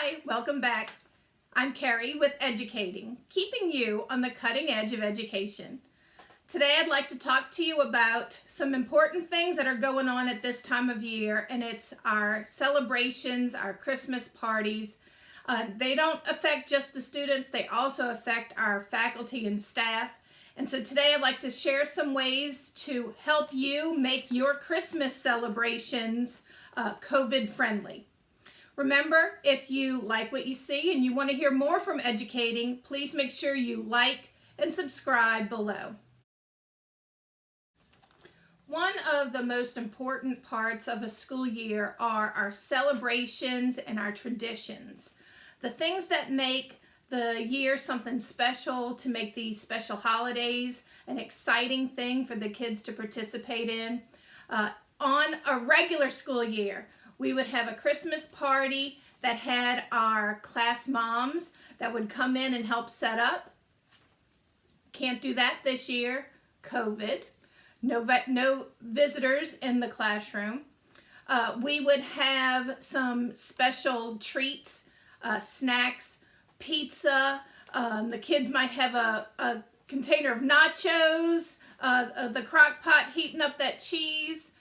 Hi, welcome back. I'm Carrie with Educating, keeping you on the cutting edge of education. Today I'd like to talk to you about some important things that are going on at this time of year, and it's our celebrations, our Christmas parties. They don't affect just the students, they also affect our faculty and staff. And so today I'd like to share some ways to help you make your Christmas celebrations COVID friendly. Remember, if you like what you see and you want to hear more from Educating, please make sure you like and subscribe below. One of the most important parts of a school year are our celebrations and our traditions. The things that make the year something special, to make these special holidays an exciting thing for the kids to participate in. On a regular school year, we would have a Christmas party that had our class moms that would come in and help set up. Can't do that this year, COVID. No visitors in the classroom. We would have some special treats, snacks, pizza. The kids might have a container of nachos, the crock pot heating up that cheese.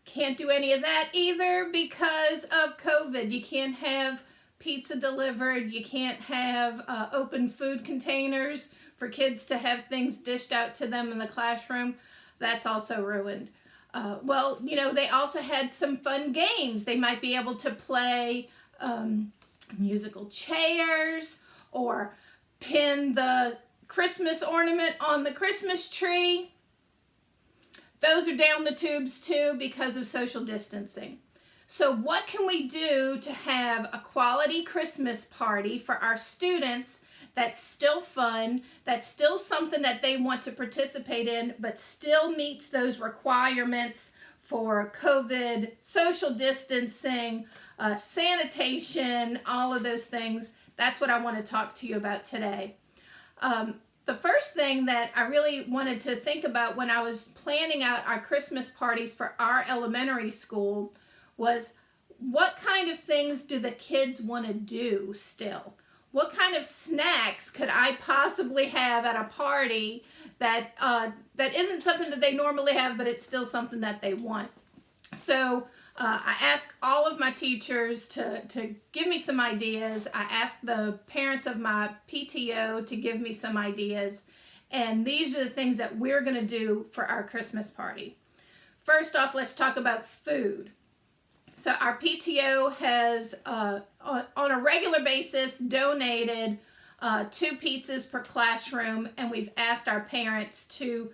Can't do any of that either because of COVID. You can't have pizza delivered. You can't have open food containers for kids to have things dished out to them in the classroom. That's also ruined. They also had some fun games. They might be able to play musical chairs or pin the Christmas ornament on the Christmas tree. Those are down the tubes too because of social distancing. So what can we do to have a quality Christmas party for our students that's still fun, that's still something that they want to participate in, but still meets those requirements for COVID, social distancing, sanitation, all of those things? That's what I want to talk to you about today. The first thing that I really wanted to think about when I was planning out our Christmas parties for our elementary school was, what kind of things do the kids want to do still? What kind of snacks could I possibly have at a party that isn't something that they normally have, but it's still something that they want? So I asked all of my teachers to give me some ideas. I asked the parents of my PTO to give me some ideas. And these are the things that we're going to do for our Christmas party. First off, let's talk about food. So our PTO has, on a regular basis, donated 2 pizzas per classroom, and we've asked our parents to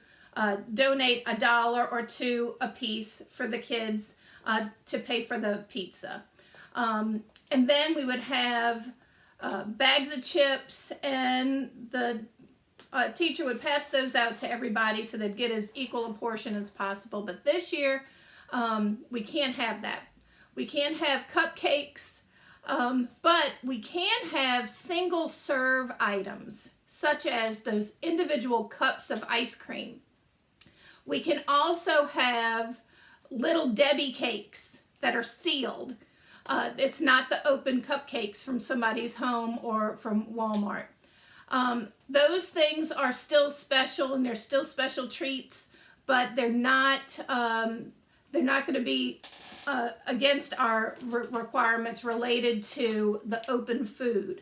donate $1 or $2 a piece for the kids to pay for the pizza. And then we would have bags of chips, and the teacher would pass those out to everybody so they'd get as equal a portion as possible. But this year, we can't have that. We can't have cupcakes, but we can have single serve items, such as those individual cups of ice cream. We can also have Little Debbie cakes that are sealed. It's not the open cupcakes from somebody's home or from Walmart. Those things are still special, and they're still special treats, but they're not going to be against our requirements related to the open food.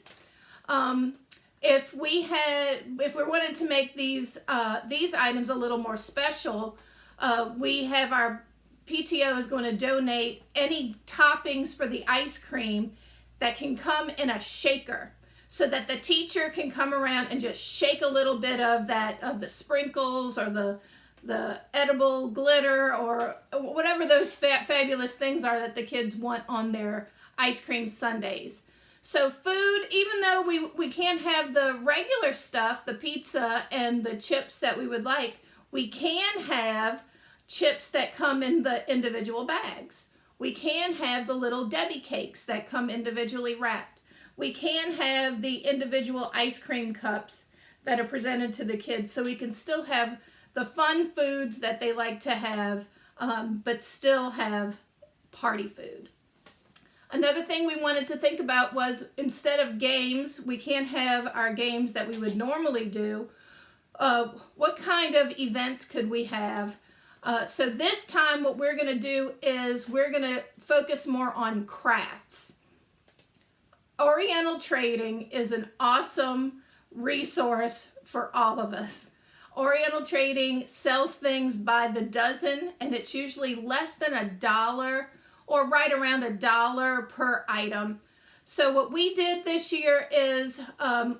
If we wanted to make these items a little more special, we have our PTO is going to donate any toppings for the ice cream that can come in a shaker, so that the teacher can come around and just shake a little bit of the sprinkles or the edible glitter or whatever those fabulous things are that the kids want on their ice cream sundaes. So food, even though we can't have the regular stuff, the pizza and the chips that we would like, we can have chips that come in the individual bags. We can have the Little Debbie cakes that come individually wrapped. We can have the individual ice cream cups that are presented to the kids, so we can still have the fun foods that they like to have, but still have party food. Another thing we wanted to think about was, instead of games, we can't have our games that we would normally do. What kind of events could we have? So this time what we're going to do is we're going to focus more on crafts. Oriental Trading is an awesome resource for all of us. Oriental Trading sells things by the dozen, and it's usually less than $1 or right around $1 per item. So what we did this year is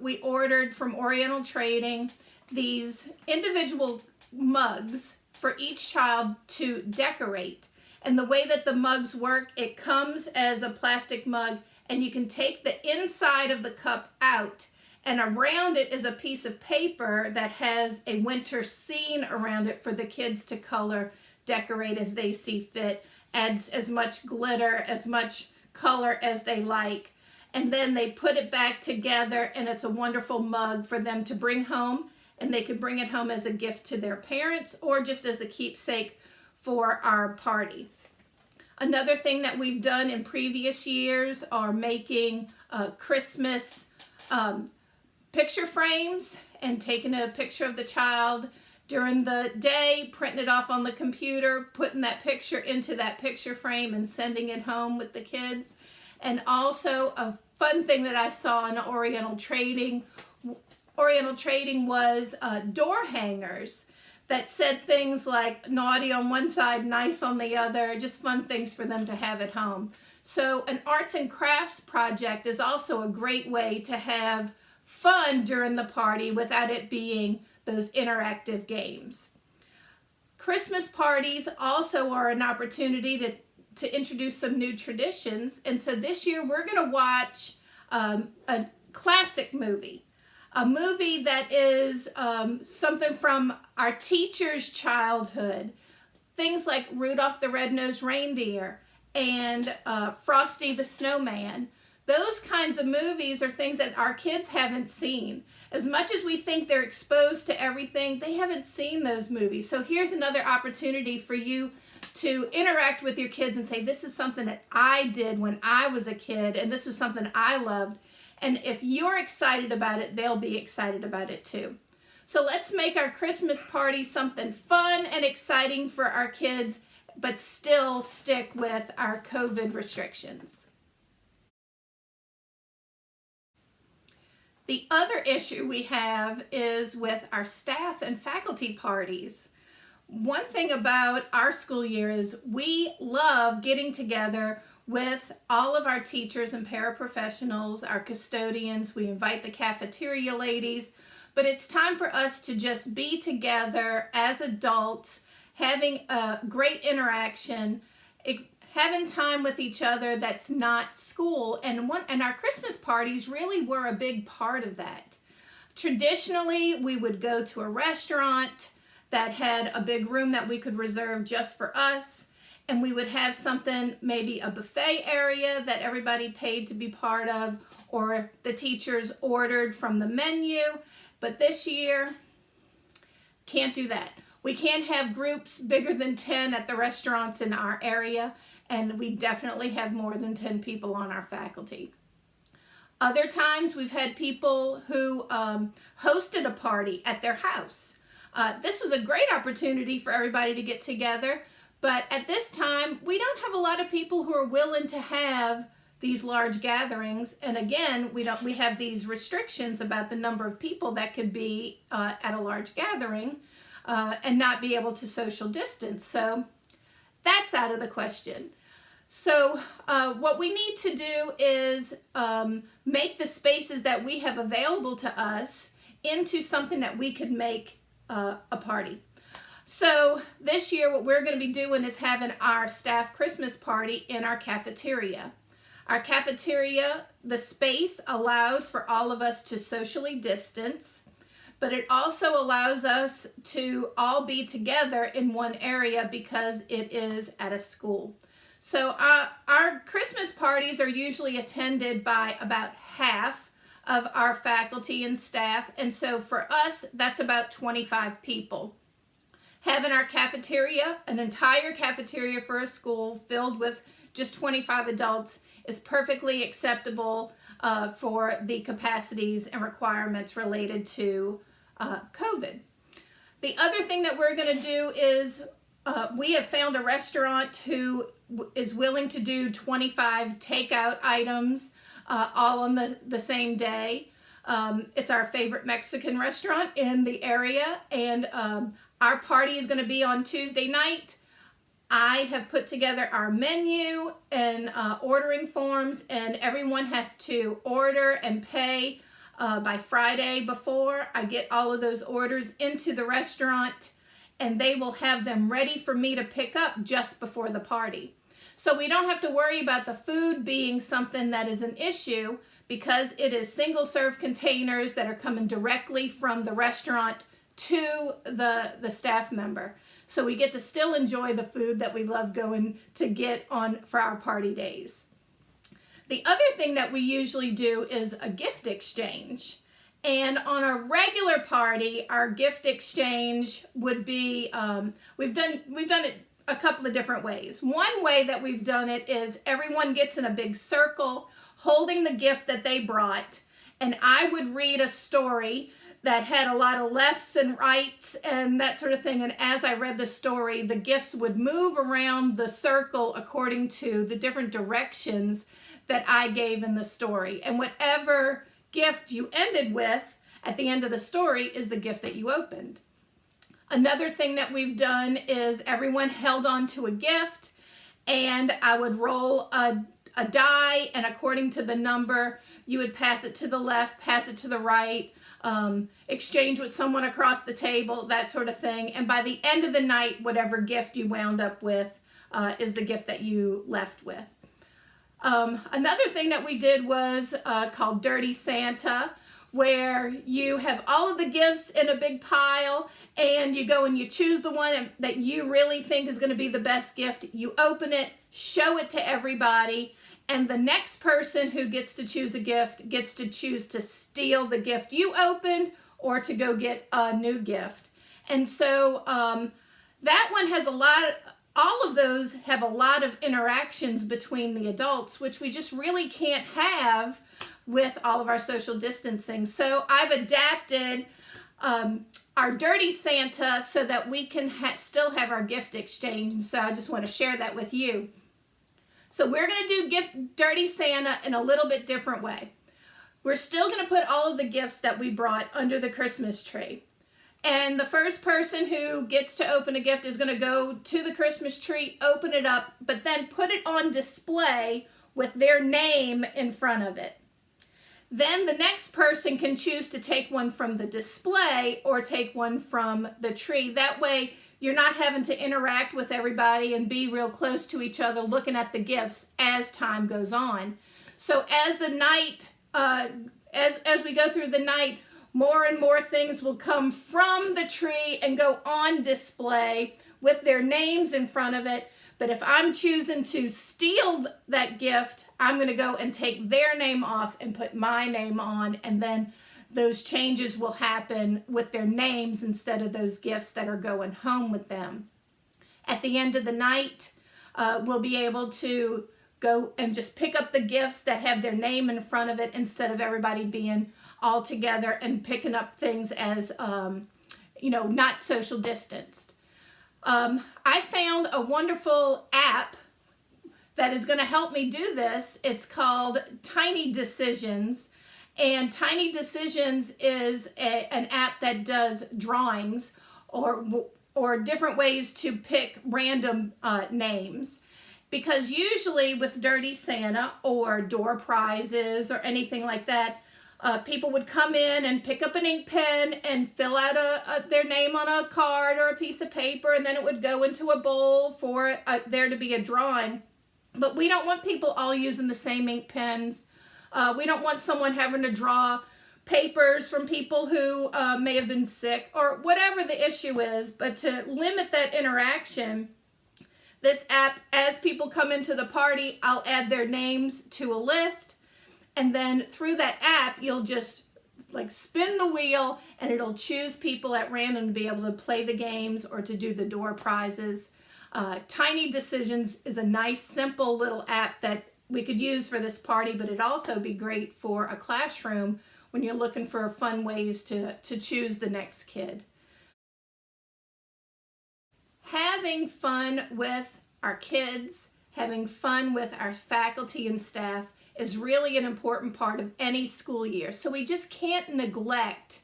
we ordered from Oriental Trading these individual mugs for each child to decorate. And the way that the mugs work, it comes as a plastic mug, and you can take the inside of the cup out, and around it is a piece of paper that has a winter scene around it for the kids to color, decorate as they see fit, adds as much glitter, as much color as they like. And then they put it back together, and it's a wonderful mug for them to bring home, and they could bring it home as a gift to their parents or just as a keepsake for our party. Another thing that we've done in previous years are making Christmas picture frames and taking a picture of the child during the day, printing it off on the computer, putting that picture into that picture frame and sending it home with the kids. And also a fun thing that I saw in Oriental Trading was door hangers that said things like naughty on one side, nice on the other, just fun things for them to have at home. So an arts and crafts project is also a great way to have fun during the party without it being those interactive games. Christmas parties also are an opportunity to introduce some new traditions. And so this year we're going to watch a classic movie. A movie that is something from our teachers' childhood. Things like Rudolph the Red-Nosed Reindeer and Frosty the Snowman. Those kinds of movies are things that our kids haven't seen. As much as we think they're exposed to everything, they haven't seen those movies. So here's another opportunity for you to interact with your kids and say, this is something that I did when I was a kid, and this was something I loved. And if you're excited about it, they'll be excited about it too. So let's make our Christmas party something fun and exciting for our kids, but still stick with our COVID restrictions. The other issue we have is with our staff and faculty parties. One thing about our school year is we love getting together with all of our teachers and paraprofessionals, our custodians. We invite the cafeteria ladies, but it's time for us to just be together as adults, having a great interaction, having time with each other that's not school. And our Christmas parties really were a big part of that. Traditionally, we would go to a restaurant that had a big room that we could reserve just for us. And we would have something, maybe a buffet area that everybody paid to be part of, or the teachers ordered from the menu. But this year, can't do that. We can't have groups bigger than 10 at the restaurants in our area, and we definitely have more than 10 people on our faculty. Other times, we've had people who hosted a party at their house. This was a great opportunity for everybody to get together. But at this time, we don't have a lot of people who are willing to have these large gatherings. And again, we have these restrictions about the number of people that could be at a large gathering and not be able to social distance. So that's out of the question. So what we need to do is make the spaces that we have available to us into something that we could make a party. So this year what we're going to be doing is having our staff Christmas party in our cafeteria. Our cafeteria, the space allows for all of us to socially distance, but it also allows us to all be together in one area because it is at a school. So our Christmas parties are usually attended by about half of our faculty and staff, and so for us, that's about 25 people. Having our cafeteria, an entire cafeteria for a school filled with just 25 adults is perfectly acceptable for the capacities and requirements related to COVID. The other thing that we're going to do is we have found a restaurant who is willing to do 25 takeout items all on the same day. It's our favorite Mexican restaurant in the area, and our party is going to be on Tuesday night. I have put together our menu and ordering forms, and everyone has to order and pay by Friday before. I get all of those orders into the restaurant, and they will have them ready for me to pick up just before the party. So we don't have to worry about the food being something that is an issue, because it is single serve containers that are coming directly from the restaurant to the staff member. So we get to still enjoy the food that we love going to get on for our party days. The other thing that we usually do is a gift exchange. And on a regular party, our gift exchange would be, we've done it a couple of different ways. One way that we've done it is everyone gets in a big circle holding the gift that they brought, and I would read a story that had a lot of lefts and rights and that sort of thing. And as I read the story, the gifts would move around the circle according to the different directions that I gave in the story. And whatever gift you ended with at the end of the story is the gift that you opened. Another thing that we've done is everyone held on to a gift, and I would roll a die, and according to the number, you would pass it to the left, pass it to the right, exchange with someone across the table, that sort of thing. And by the end of the night, whatever gift you wound up with is the gift that you left with. Another thing that we did was called Dirty Santa, where you have all of the gifts in a big pile, and you go and you choose the one that you really think is going to be the best gift. You open it, show it to everybody, and the next person who gets to choose a gift gets to choose to steal the gift you opened or to go get a new gift. And so that one has all of those have a lot of interactions between the adults, which we just really can't have with all of our social distancing. So I've adapted our Dirty Santa so that we can still have our gift exchange. So I just want to share that with you. So we're going to do Dirty Santa in a little bit different way. We're still going to put all of the gifts that we brought under the Christmas tree. And the first person who gets to open a gift is going to go to the Christmas tree, open it up, but then put it on display with their name in front of it. Then the next person can choose to take one from the display or take one from the tree. That way you're not having to interact with everybody and be real close to each other looking at the gifts as time goes on. So as the night, as we go through the night, more and more things will come from the tree and go on display with their names in front of it. But if I'm choosing to steal that gift, I'm going to go and take their name off and put my name on, and then those changes will happen with their names instead of those gifts that are going home with them. At the end of the night, we'll be able to go and just pick up the gifts that have their name in front of it instead of everybody being all together and picking up things as, not social distanced. I found a wonderful app that is going to help me do this. It's called Tiny Decisions. And Tiny Decisions is an app that does drawings or different ways to pick random names. Because usually with Dirty Santa or door prizes or anything like that, people would come in and pick up an ink pen and fill out their name on a card or a piece of paper, and then it would go into a bowl for there to be a drawing. But we don't want people all using the same ink pens. We don't want someone having to draw papers from people who may have been sick or whatever the issue is. But to limit that interaction, this app, as people come into the party, I'll add their names to a list. And then through that app, you'll just spin the wheel and it'll choose people at random to be able to play the games or to do the door prizes. Tiny Decisions is a nice, simple little app that we could use for this party, but it'd also be great for a classroom when you're looking for fun ways to choose the next kid. Having fun with our kids, having fun with our faculty and staff is really an important part of any school year. So we just can't neglect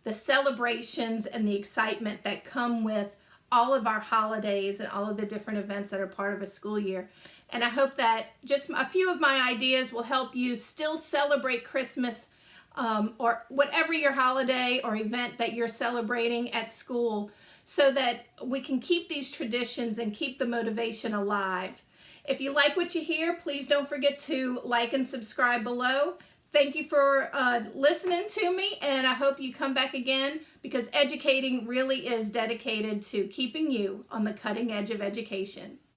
the celebrations and the excitement that come with all of our holidays and all of the different events that are part of a school year. And I hope that just a few of my ideas will help you still celebrate Christmas or whatever your holiday or event that you're celebrating at school, so that we can keep these traditions and keep the motivation alive. If you like what you hear, please don't forget to like and subscribe below. Thank you for listening to me, and I hope you come back again, because educating really is dedicated to keeping you on the cutting edge of education.